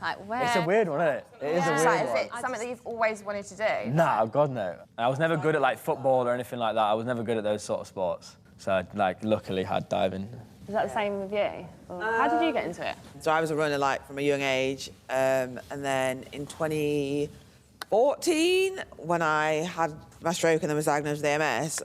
Like, where? It's a weird one, isn't it? It is a weird one. Is it something that you've always wanted to do? Nah, God, no. I was never good at, like, football or anything like that. I was never good at those sort of sports. So I, like, luckily had diving. Is that the same with you? Or how did you get into it? So I was a runner, like, from a young age. And then in 2014, when I had my stroke and then was diagnosed with AMS,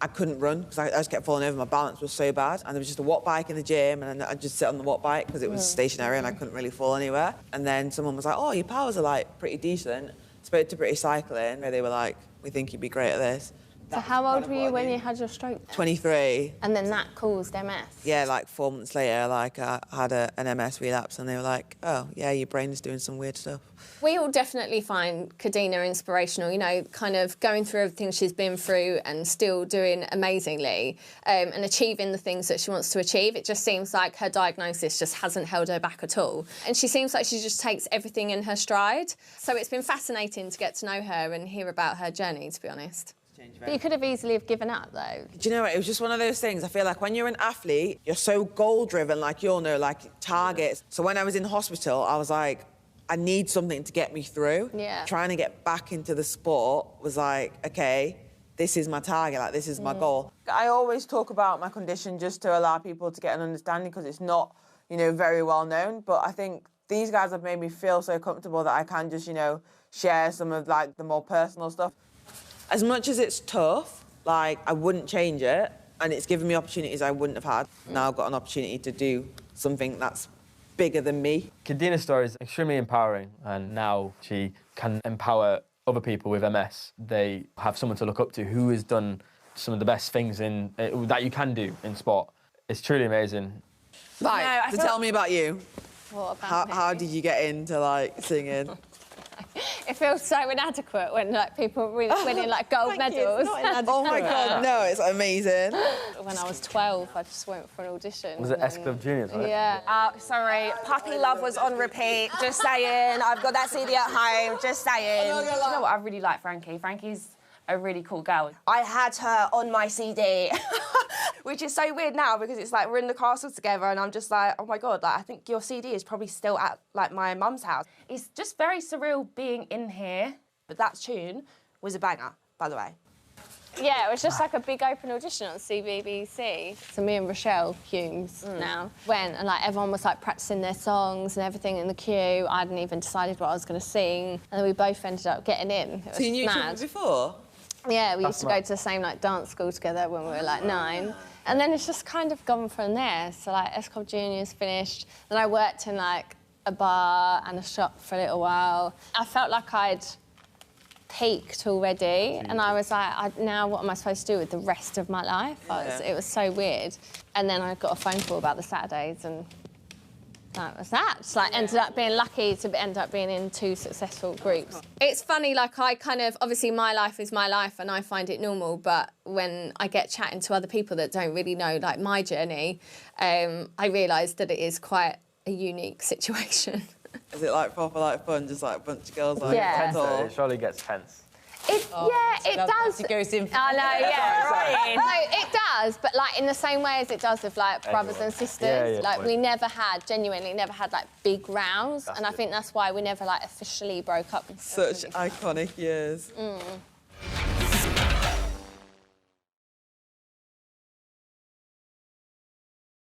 I couldn't run because I just kept falling over. My balance was so bad. And there was just a watt bike in the gym, and I'd just sit on the watt bike because it was stationary and I couldn't really fall anywhere. And then someone was like, oh, your powers are, like, pretty decent. Spoke to British Cycling, where they were like, we think you'd be great at this. So how old were you when you had your stroke? 23. And then that caused MS? Yeah, like 4 months later, like, I had an MS relapse, and they were like, oh, yeah, your brain is doing some weird stuff. We all definitely find Kadeena inspirational, you know, kind of going through everything she's been through and still doing amazingly and achieving the things that she wants to achieve. It just seems like her diagnosis just hasn't held her back at all. And she seems like she just takes everything in her stride. So it's been fascinating to get to know her and hear about her journey, to be honest. But you could have easily have given up, though. Do you know what? It was just one of those things. I feel like when you're an athlete, you're so goal-driven, like, you'll know, like, targets. So when I was in hospital, I was like, I need something to get me through. Yeah. Trying to get back into the sport was like, OK, this is my target, like, this is my goal. I always talk about my condition just to allow people to get an understanding because it's not, you know, very well known. But I think these guys have made me feel so comfortable that I can just, you know, share some of, like, the more personal stuff. As much as it's tough, like, I wouldn't change it, and it's given me opportunities I wouldn't have had. Now I've got an opportunity to do something that's bigger than me. Kadeena's story is extremely empowering, and now she can empower other people with MS. They have someone to look up to who has done some of the best things that you can do in sport. It's truly amazing. Right, so tell me about you. What about How did you get into, like, singing? It feels so inadequate when, like, people are winning, like, gold medals. Oh, my God, no, it's amazing. When I was 12, I just went for an audition. Was it S Club Juniors, right? Yeah. Sorry, Puppy Love was on repeat. Just saying, I've got that CD at home, just saying. You know what, I really like Frankie. Frankie's a really cool girl. I had her on my CD, which is so weird now because it's like we're in the castle together and I'm just like, oh my God, like I think your CD is probably still at like my mum's house. It's just very surreal being in here. But that tune was a banger, by the way. Yeah, it was just like a big open audition on CBBC. So me and Rochelle Humes now went and like everyone was like practicing their songs and everything in the queue. I hadn't even decided what I was going to sing. And then we both ended up getting in. It was So you knew each mad. other before? Yeah, we used to go to the same like dance school together when we were like 9. And then it's just kind of gone from there. So like S Club Juniors finished. Then I worked in like a bar and a shop for a little while. I felt like I'd peaked already and I was like, now what am I supposed to do with the rest of my life? It was so weird. And then I got a phone call about the Saturdays and that was that. Just like ended up being lucky to end up being in 2 successful groups. It's funny, like I kind of, obviously my life is my life and I find it normal, but when I get chatting to other people that don't really know like my journey, I realise that it is quite a unique situation. Is it like proper like fun, just like a bunch of girls like Yeah. It surely gets tense. It does. It goes in. I know, yeah. No, it does, but like in the same way as it does with like brothers and sisters. Yeah, like we genuinely never had like big rows, and I think that's why we never like officially broke up. Such iconic years.